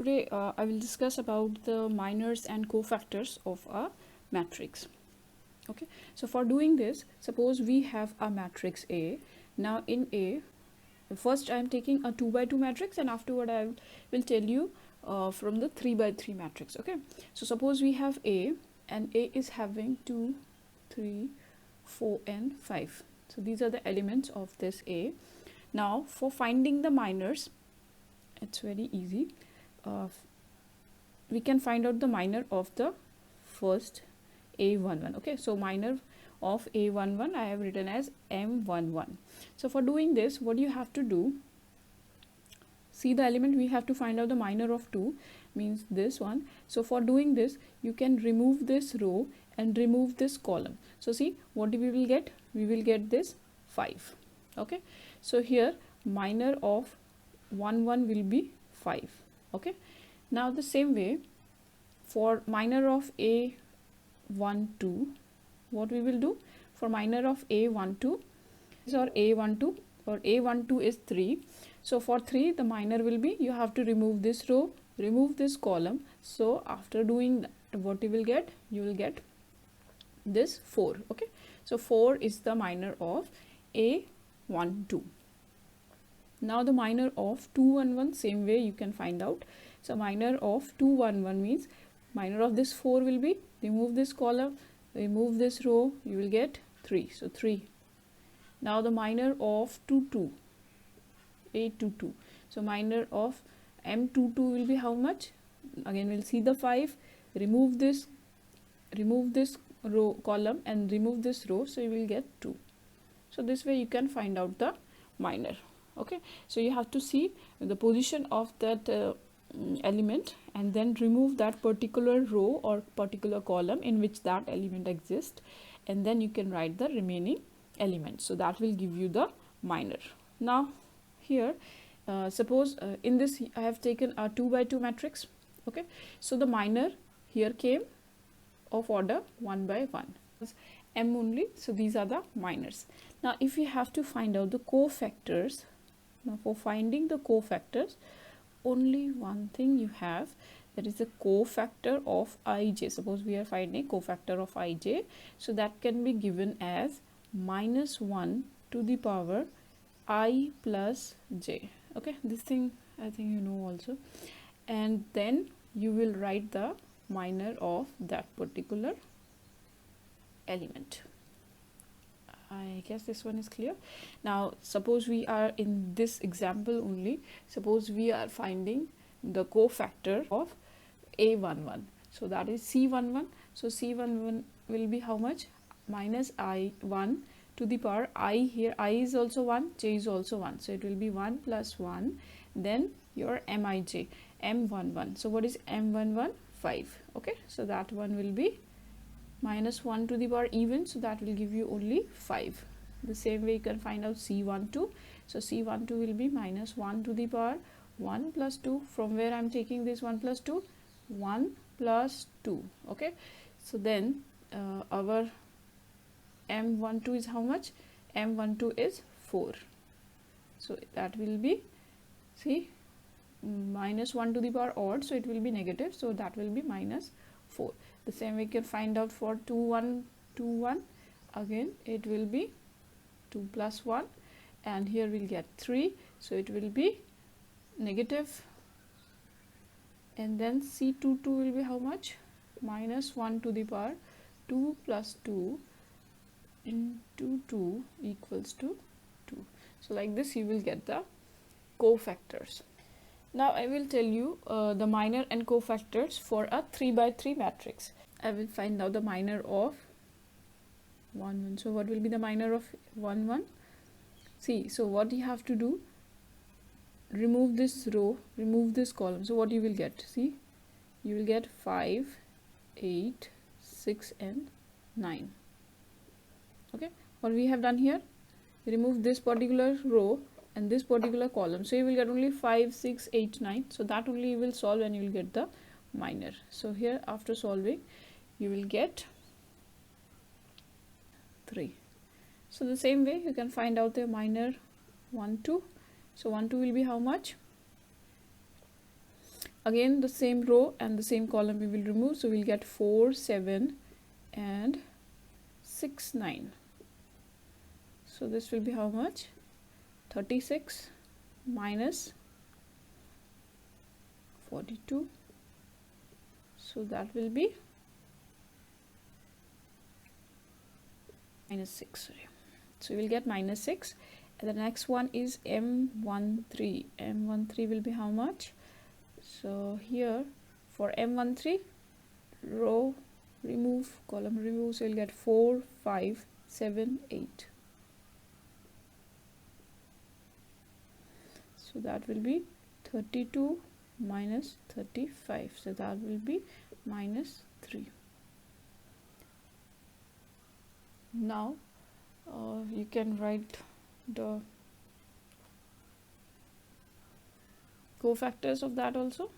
today I will discuss about the minors and cofactors of a matrix. Okay, so for doing this, suppose we have a matrix A. Now in A, first I am taking a 2 by 2 matrix, and afterward I will tell you from the 3 by 3 matrix. Okay, so suppose we have A, and A is having 2, 3, 4 and 5. So these are the elements of this A. Now for finding the minors, it's very easy. We can find out the minor of the first A11. Okay, so minor of A11 I have written as M11. So for doing this, what you have to do, see the element, we have to find out the minor of 2, means this one. So for doing this, you can remove this row and remove this column. So see what we will get, we will get this 5. Okay, so here minor of 11 will be 5. Okay, now the same way for minor of A12, what we will do, for minor of A12 or A12 or A12 is 3. So for 3, the minor will be, you have to remove this row, remove this column. So after doing that, what you will get, you will get this 4. Okay, so 4 is the minor of A12. Now the minor of 211, same way you can find out. So minor of 211 means minor of this 4 will be, remove this column, remove this row, you will get 3. So 3. Now the minor of 22, A22. So minor of M22 will be how much? Again we'll see the 5, remove this row column and remove this row, so you will get 2. So this way you can find out the minor. Okay, so you have to see the position of that element and then remove that particular row or particular column in which that element exists, and then you can write the remaining element. So that will give you the minor. Now here suppose in this I have taken a 2 by 2 matrix. Okay, so the minor here came of order 1 by 1, M only. So these are the minors. Now if you have to find out the cofactors, now for finding the cofactors, only one thing you have, that is the cofactor of ij. Suppose we are finding cofactor of ij, so that can be given as -1 to the power I plus j. Okay, this thing I think you know also, and then you will write the minor of that particular element. I guess this one is clear. Now suppose we are in this example only, suppose we are finding the cofactor of A11, so that is C11. So C11 will be how much? Minus I1 to the power I, here I is also 1, j is also 1, so it will be 1 plus 1, then your Mij, M11. So what is M11? 5. Okay, so that one will be -1 to the power even, so that will give you only 5. The same way you can find out C12. So C12 will be -1 to the power 1 plus 2. From where I am taking this 1 plus 2? 1 plus 2. Okay, so then our M12 is how much? M12 is 4. So that will be, see, -1 to the power odd, so it will be negative, so that will be -4. The same way you can find out for 2 1 2 1, again it will be 2 plus 1, and here we'll get 3, so it will be negative, and then C22 will be how much? -1 to the power 2 plus 2 into 2 equals to 2. So like this you will get the cofactors. Now I will tell you the minor and cofactors for a 3 by 3 matrix. I will find out the minor of 1 1. So what will be the minor of 1 1? See, so what you have to do, remove this row, remove this column. So what you will get? See, you will get 5, 8, 6 and 9. Okay, what we have done here, remove this particular row and this particular column, so you will get only 5, 6, 8, 9. So that only you will solve and you will get the minor. So here after solving you will get 3. So the same way you can find out the minor 1 2. So 1 2 will be how much? Again the same row and the same column we will remove, so we'll get 4, 7 and 6, 9. So this will be how much? 36 minus 42, so that will be minus 6, sorry. So we'll get minus 6. And the next one is M13. M13 will be how much? So here for M13, row remove, column remove, so you'll get 4, 5, 7, 8. So that will be 32 minus 35, so that will be minus 3. Now you can write the cofactors of that also.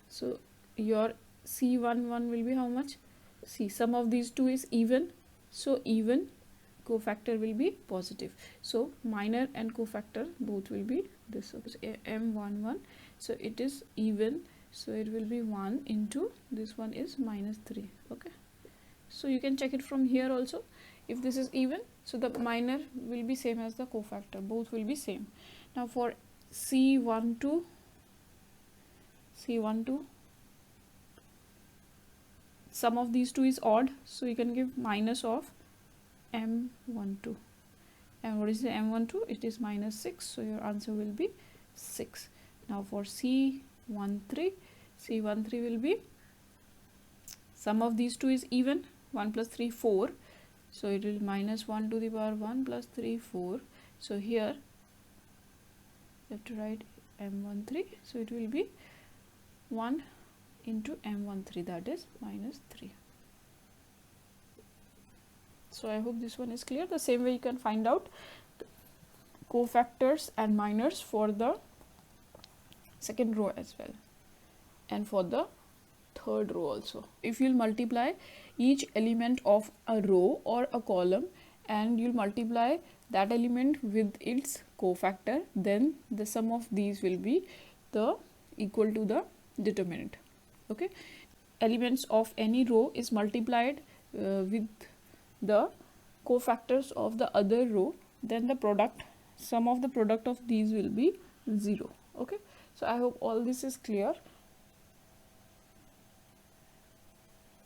So your C11 will be how much? See, sum of these two is even, so even cofactor will be positive. So minor and cofactor both will be this. So M11, so it is even, so it will be 1 into this one is minus 3. Okay, so you can check it from here also. If this is even, so the minor will be same as the cofactor, both will be same. Now for C12, sum of these two is odd, so you can give minus of M12. And what is the M12? It is minus 6, so your answer will be 6. Now for C13 will be, sum of these two is even, 1 plus 3, 4. So it will minus 1 to the power 1 plus 3, 4. So here you have to write M13. So it will be 1 into M13, that is minus 3. So I hope this one is clear. The same way you can find out cofactors and minors for the second row as well, and for the third row also. If you'll multiply each element of a row or a column and you'll multiply that element with its cofactor, then the sum of these will be the equal to the determinant. Okay, elements of any row is multiplied with the cofactors of the other row, then the product, sum of the product of these will be 0. Okay, so I hope all this is clear.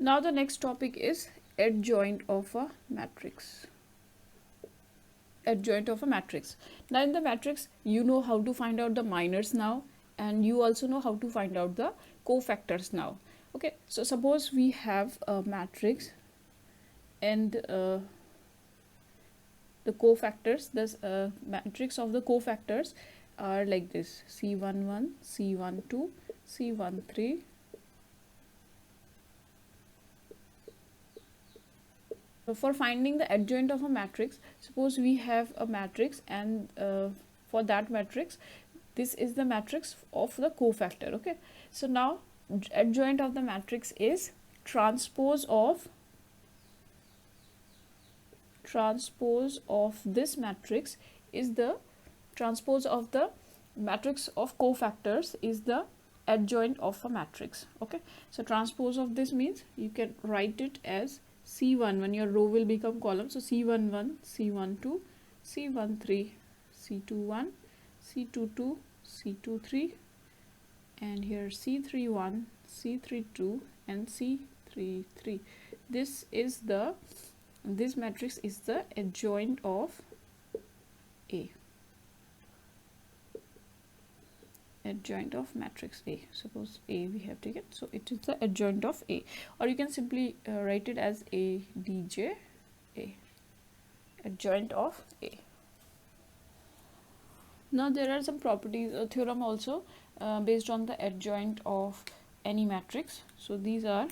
Now the next topic is adjoint of a matrix. Adjoint of a matrix. Now in the matrix, you know how to find out the minors now, and you also know how to find out the cofactors now. Okay, so suppose we have a matrix and the cofactors, this matrix of the cofactors are like this: C11, C12, C13. So for finding the adjoint of a matrix, suppose we have a matrix and for that matrix, this is the matrix of the cofactor. Okay, so now adjoint of the matrix is transpose of this matrix is the transpose of the matrix of cofactors is the adjoint of a matrix. Okay, so transpose of this means you can write it as C1 when your row will become column. So C11, C12, C13, C21, C22, C23, and here C31, C32, and C33. This matrix is the adjoint of A. Adjoint of matrix A. Suppose A we have taken, so it is the adjoint of A, or you can simply write it as ADJ A, adjoint of A. Now there are some properties, a theorem also based on the adjoint of any matrix. So these are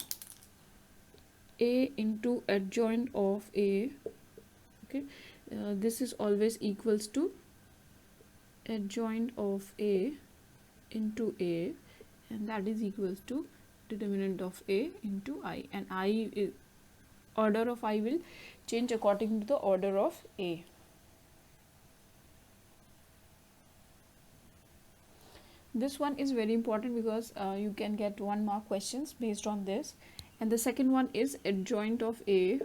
A into adjoint of A. Okay, this is always equals to adjoint of A into A, and that is equals to determinant of A into I, and I is, order of I will change according to the order of A. This one is very important because you can get 1 mark questions based on this. And the second one is adjoint of A.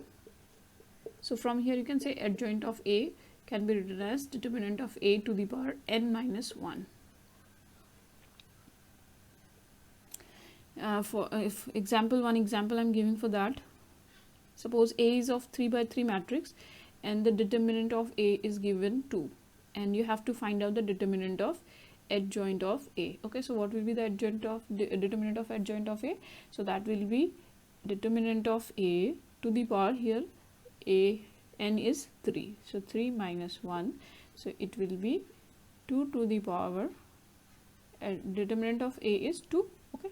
So from here you can say adjoint of A can be written as determinant of A to the power n minus 1. For if one example I'm giving for that. Suppose A is of 3 by 3 matrix and the determinant of A is given 2, and you have to find out the determinant of adjoint of A. Okay, so what will be the determinant of adjoint of A? So that will be determinant of A to the power, here A n is 3, so 3 minus 1, so it will be 2 to the power, determinant of A is 2. Okay,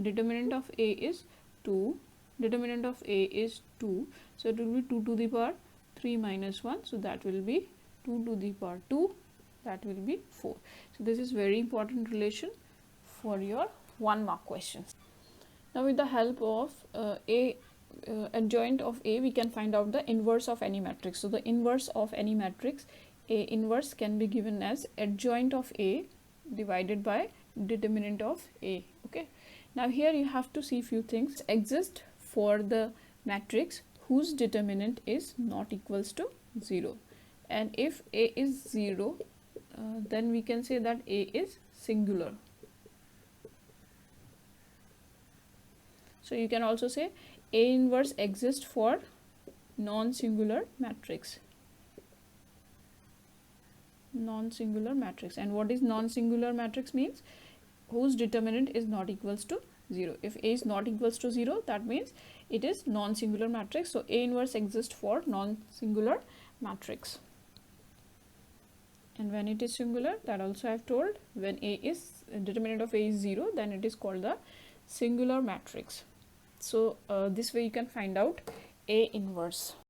determinant of A is 2, determinant of A is 2, so it will be 2 to the power 3 minus 1, so that will be 2 to the power 2, that will be 4. So this is very important relation for your 1 mark questions. Now with the help of adjoint of A, we can find out the inverse of any matrix. So the inverse of any matrix, A inverse, can be given as adjoint of A divided by determinant of A. Okay, now here you have to see few things exist for the matrix whose determinant is not equals to 0, and if A is 0, then we can say that A is singular. So you can also say A inverse exists for non-singular matrix. Non-singular matrix. And what is non-singular matrix means? Whose determinant is not equals to 0. If A is not equals to 0, that means it is non-singular matrix. So A inverse exists for non-singular matrix. And when it is singular, that also I have told, when A is determinant of A is 0, then it is called the singular matrix. So this way you can find out A inverse.